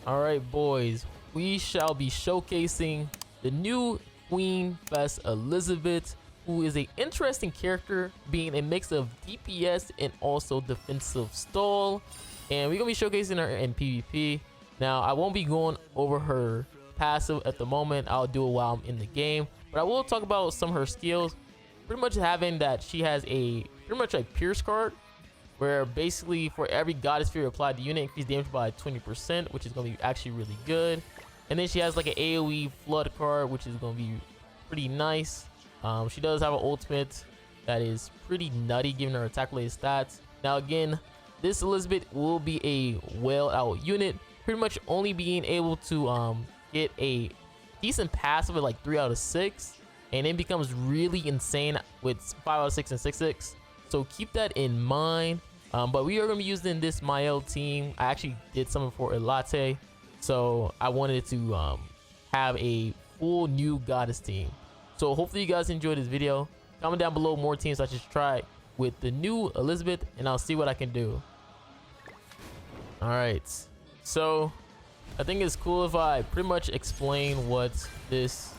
Alright boys, we shall be showcasing the new Queen Fest Elizabeth, who is an interesting character, being a mix of DPS and also defensive stall. And we're going to be showcasing her in PvP. Now, I won't be going over her passive at the moment. I'll do it while I'm in the game. But I will talk about some of her skills. Pretty much having that she has a pretty much a Pierce card, where basically for every Goddess Fury applied to unit, increase damage by 20%, which is going to be actually really good. And then she has like an AoE flood card, which is going to be pretty nice. She does have an ultimate that is pretty nutty, given her attack related stats. Now again, this Elizabeth will be a well out unit, pretty much only being able to get a decent passive at like 3 out of 6, and then becomes really insane with 5 out of 6 and 6/6. So keep that in mind. But we are going to be using this Marilli team. I actually did something for a latte, so I wanted to have a full new goddess team. So hopefully you guys enjoyed this video. Comment down below more teams I should try with the new Elizabeth, and I'll see what I can do. Alright, so I think it's cool if I pretty much explain what this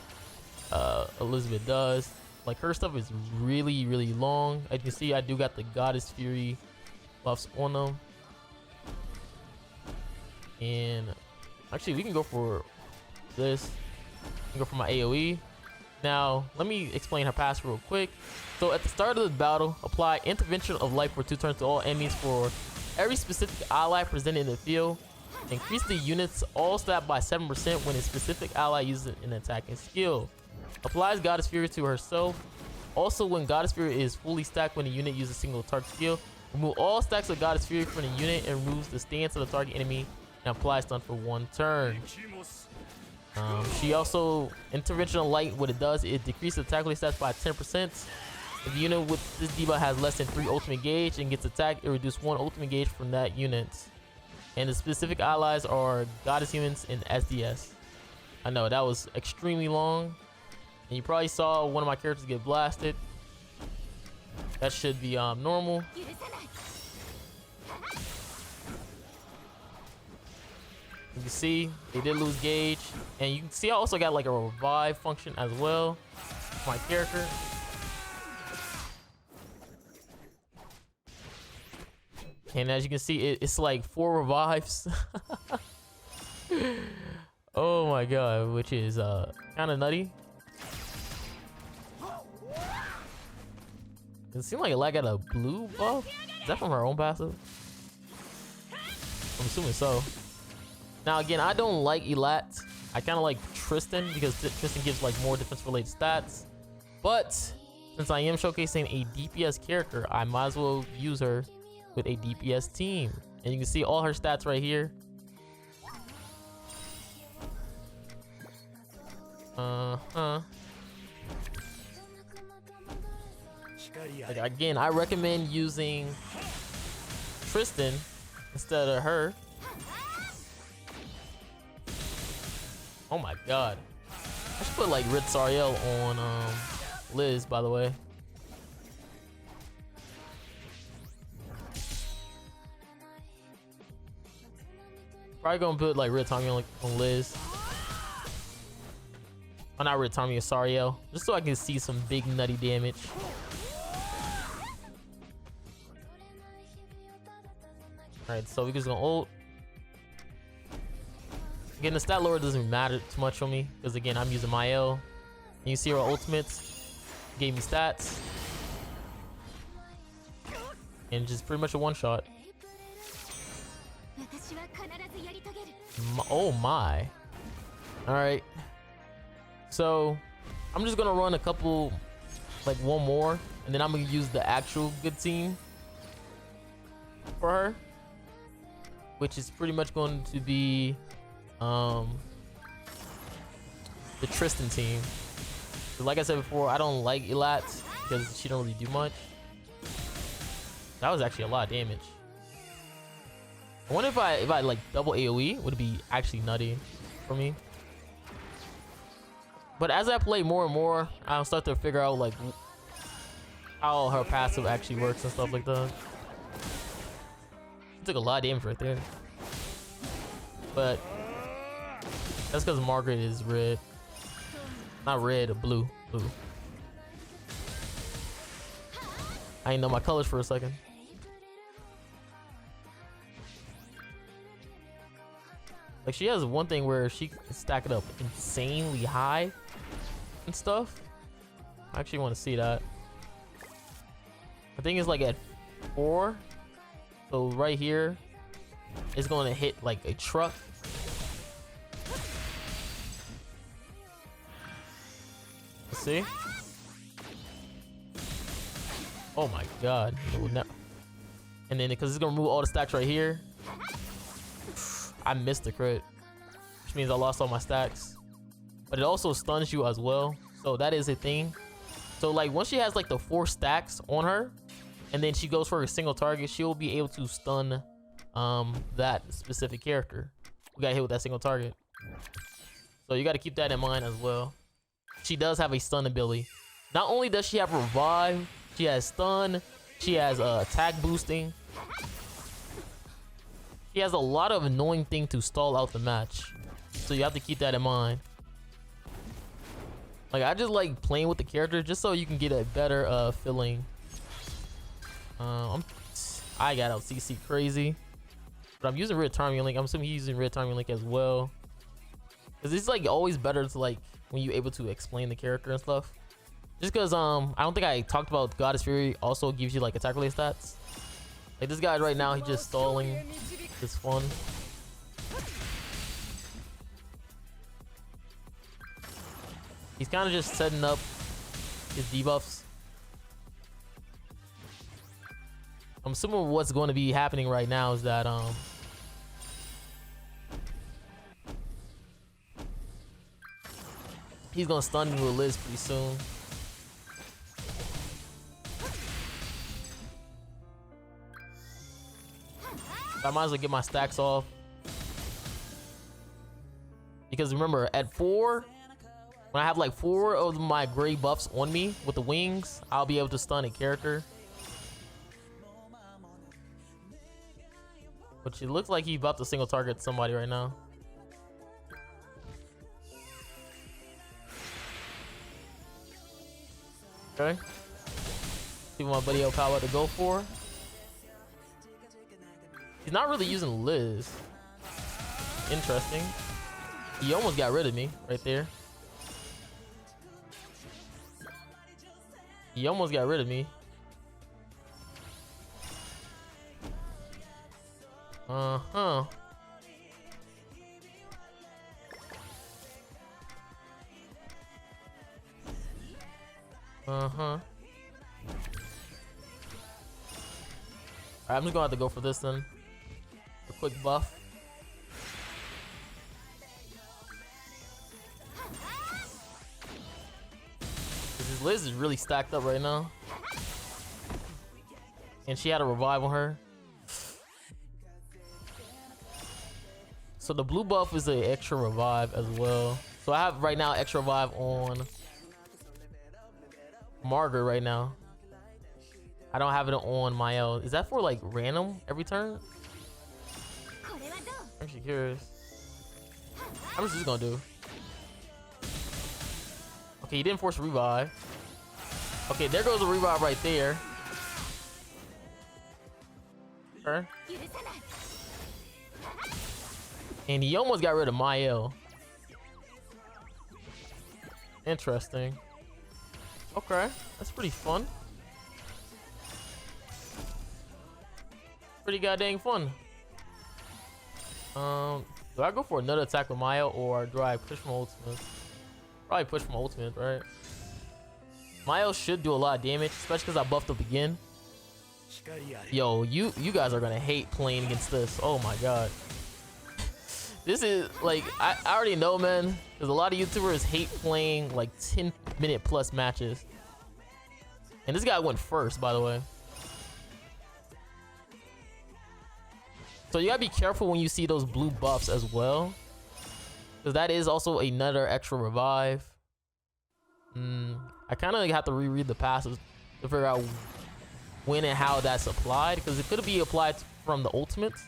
Elizabeth does. Like, her stuff is really long. As you can see, I do got the Goddess Fury buffs on them. And actually, we can go for this. We can go for my AoE. Now, let me explain her pass real quick. So at the start of the battle, apply Intervention of Light for 2 turns to all enemies for every specific ally presented in the field. Increase the unit's all stat by 7% when a specific ally uses an attacking skill. Applies Goddess Fury to herself. Also, when Goddess Fury is fully stacked when a unit uses a single target skill, remove all stacks of Goddess Fury from the unit and removes the stance of the target enemy and applies stun for 1 turn. She also, Intervention of Light, what it does, it decreases attack related stats by 10%. If the unit with this debuff has less than 3 ultimate gauge and gets attacked, it reduces 1 ultimate gauge from that unit. And the specific allies are Goddess Humans and SDS. I know that was extremely long. And you probably saw one of my characters get blasted. That should be normal. You can see they did lose gauge. And you can see I also got like a revive function as well for my character. And as you can see, it's like 4 revives. Oh my god, which is kind of nutty. It seemed like Elat got a blue buff. Is that from her own passive? I'm assuming so. Now again, I don't like Elat. I kind of like Tristan because Tristan gives like more defense related stats. But since I am showcasing a DPS character, I might as well use her with a DPS team. And you can see all her stats right here. Like, again, I recommend using Tristan instead of her. Oh my god. I should put like Red Sariel on Liz, by the way. Probably gonna put like Red Tommy on Liz. Oh, not Red Tommy, Sariel. Just so I can see some big nutty damage. Alright, so we're just gonna ult. Again, the stat lower doesn't matter too much for me, because again, I'm using Marilli. And you see her ultimates gave me stats. And just pretty much a one-shot. Oh my. Alright. So, I'm just gonna run a couple, like 1 more, and then I'm gonna use the actual good team for her, which is pretty much going to be the Tristan team. But like I said before, I don't like Elat because she don't really do much. That was actually a lot of damage. I wonder if I like double AoE, would it be actually nutty for me? But as I play more and more, I'll start to figure out like how her passive actually works and stuff like that. She took a lot of damage right there. But That's because Margaret is red. Not red, blue. Blue. I didn't know my colors for a second. Like, she has one thing where she can stack it up insanely high and stuff. I actually want to see that. I think it's like at 4. So right here, it's going to hit like a truck. Let's see. Oh my god. And then because it's going to remove all the stacks right here, I missed the crit, which means I lost all my stacks. But it also stuns you as well. So that is a thing. So like once she has like the 4 stacks on her, and then she goes for a single target, she'll be able to stun that specific character who got hit with that single target. So you got to keep that in mind as well. She does have a stun ability. Not only does she have revive, she has stun, she has attack boosting. She has a lot of annoying things to stall out the match. So you have to keep that in mind. Like, I just like playing with the character just so you can get a better feeling. I got out CC crazy. But I'm using Red Timing Link. I'm assuming he's using Red Timing Link as well. Because it's like always better to like when you're able to explain the character and stuff. Just because I don't think I talked about Goddess Fury also gives you like attack related stats. Like this guy right now, he's just stalling. It's fun. He's kind of just setting up his debuffs. I'm assuming what's going to be happening right now is that he's gonna stun me with Liz pretty soon. I might as well get my stacks off. Because remember, at 4, when I have like 4 of my gray buffs on me with the wings, I'll be able to stun a character. Which it looks like he's about to single target somebody right now. Okay. See what my buddy El Power to go for. He's not really using Liz. Interesting. He almost got rid of me right there. He almost got rid of me. Uh-huh. Uh-huh. Alright, I'm just gonna have to go for this then. A quick buff. This Liz is really stacked up right now. And she had a revive on her. So the blue buff is an extra revive as well. So I have right now extra revive on Margaret right now. I don't have it on Mael. Is that for like random every turn? I'm actually curious. How much is this gonna do? Okay, he didn't force a revive. Okay, there goes a revive right there. Okay. And he almost got rid of Mael. Interesting. Okay, that's pretty fun. Pretty goddamn fun. Do I go for another attack with Mael or do I push my ultimate? Probably push my ultimate, right? Mael should do a lot of damage, especially because I buffed up again. Yo, you guys are gonna hate playing against this. Oh my god. This is like I already know, man, because a lot of YouTubers hate playing like 10-minute plus matches. And this guy went first, by the way. So you gotta be careful when you see those blue buffs as well, because that is also another extra revive. I kind of have to reread the passes to figure out when and how that's applied, because it could be applied from the ultimates.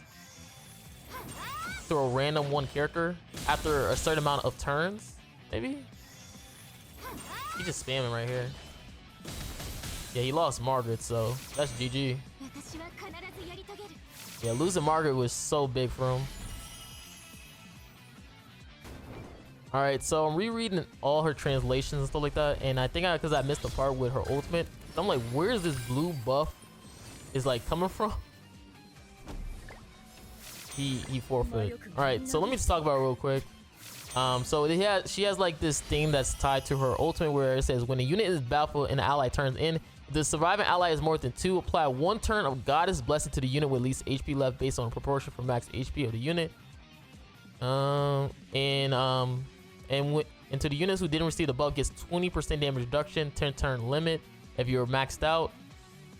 to a random one character after a certain amount of turns. Maybe? He's just spamming right here. Yeah, he lost Margaret, so that's GG. Yeah, losing Margaret was so big for him. Alright, so I'm rereading all her translations and stuff like that, and I think because I missed the part with her ultimate, I'm like, where's this blue buff is like coming from? He forfeit. Alright, so let me just talk about it real quick. So she has like this thing that's tied to her ultimate where it says when a unit is battlefield and an ally turns in, if the surviving ally is more than 2, apply 1 turn of Goddess Blessing to the unit with least HP left based on proportion for max HP of the unit. And to the units who didn't receive the buff gets 20% damage reduction, 10 turn limit if you're maxed out.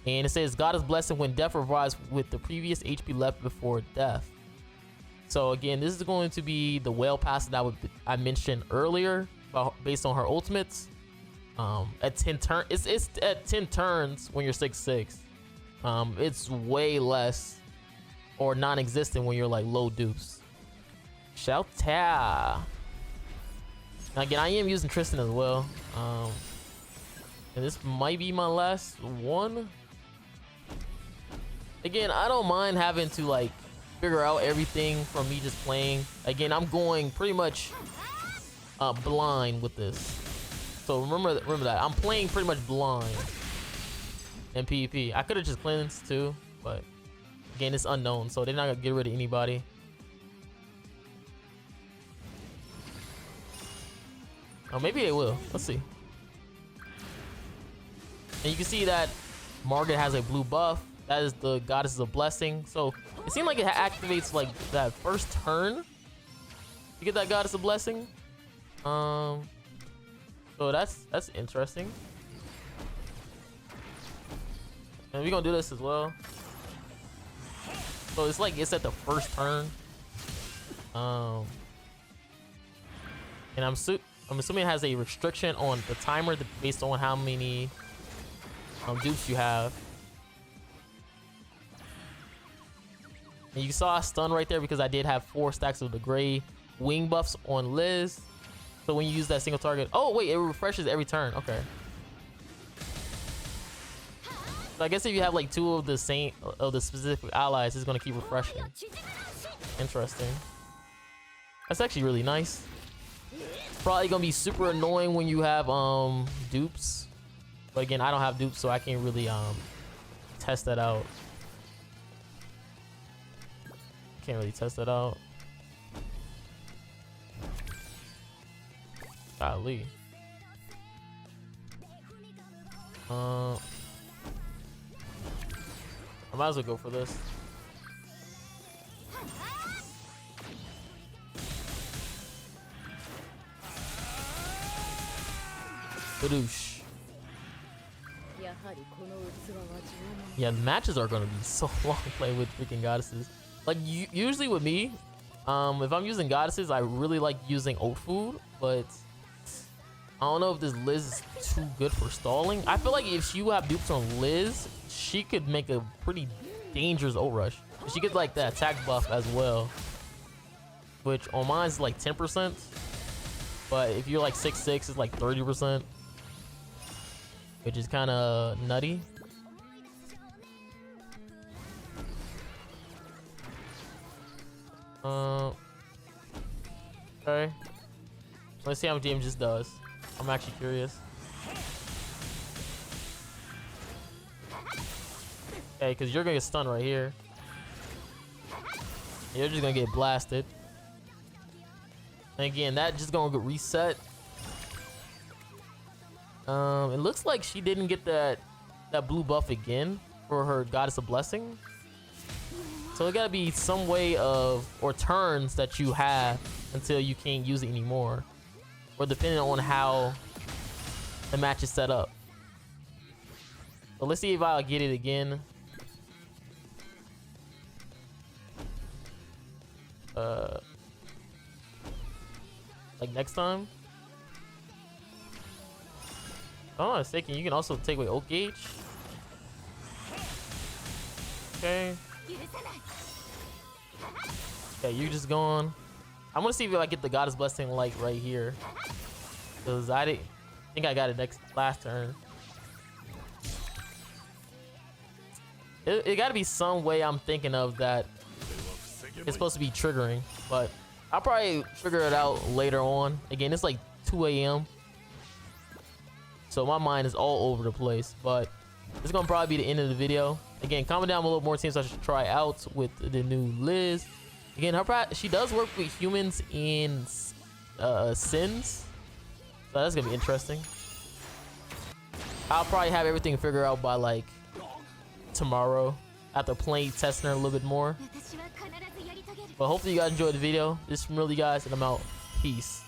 And it says Goddess Blessing when death revives with the previous HP left before death. So again, this is going to be the whale pass that I mentioned earlier based on her ultimates. At 10 turns, it's at 10 turns when you're 6'6". It's way less or non-existent when you're like low dupes. Shout out. Now again, I am using Tristan as well. And this might be my last one. Again, I don't mind having to like figure out everything from me just playing. Again, I'm going pretty much blind with this. So remember that I'm playing pretty much blind in PvP. I could have just cleansed too, but again, it's unknown, so they're not gonna get rid of anybody. Oh, maybe they will. Let's see. And you can see that Margaret has a blue buff. That is the Goddess of Blessing. So it seemed like it activates like that first turn to get that Goddess of Blessing. So that's interesting. And we're gonna do this as well. So it's like it's at the first turn. And I'm assuming it has a restriction on the timer based on how many dupes you have. And you saw a stun right there because I did have 4 stacks of the gray wing buffs on Liz. So when you use that single target, oh wait, it refreshes every turn. Okay. So I guess if you have like 2 of the same specific allies, it's gonna keep refreshing. Interesting. That's actually really nice. Probably gonna be super annoying when you have dupes. But again, I don't have dupes, so I can't really test that out. Can't really test that out. Golly. I might as well go for this. Badoosh. Yeah, the matches are gonna be so long playing with freaking goddesses. Like usually with me, if I'm using goddesses, I really like using oat food, but I don't know if this Liz is too good for stalling. I feel like if you have dupes on Liz, she could make a pretty dangerous ult rush. She gets like the attack buff as well, which on mine is like 10%, but if you're like 6'6", it's like 30%, which is kind of nutty. Okay. Let's see how much damage this does. I'm actually curious. Okay, because you're gonna get stunned right here. You're just gonna get blasted. And again, that just gonna get reset. It looks like she didn't get that blue buff again for her Goddess of Blessing. So it gotta be some way of, or turns that you have until you can't use it anymore. Or depending on how the match is set up. So let's see if I'll get it again. Like next time. If I'm not mistaken, you can also take away ult gauge. Okay. Okay, you're just going. I'm gonna see if I get the goddess blessing like right here, because I didn't think I got it last turn. It got to be some way I'm thinking of that it's supposed to be triggering, but I'll probably figure it out later on. Again, it's like 2 a.m. so my mind is all over the place, but it's gonna probably be the end of the video. Again, comment down below more teams I should try out with the new Liz. Again, she does work with humans in Sins, so that's gonna be interesting. I'll probably have everything figured out by like tomorrow after playing testing her a little bit more. But hopefully you guys enjoyed the video. This is Marilli, guys, and I'm out. Peace.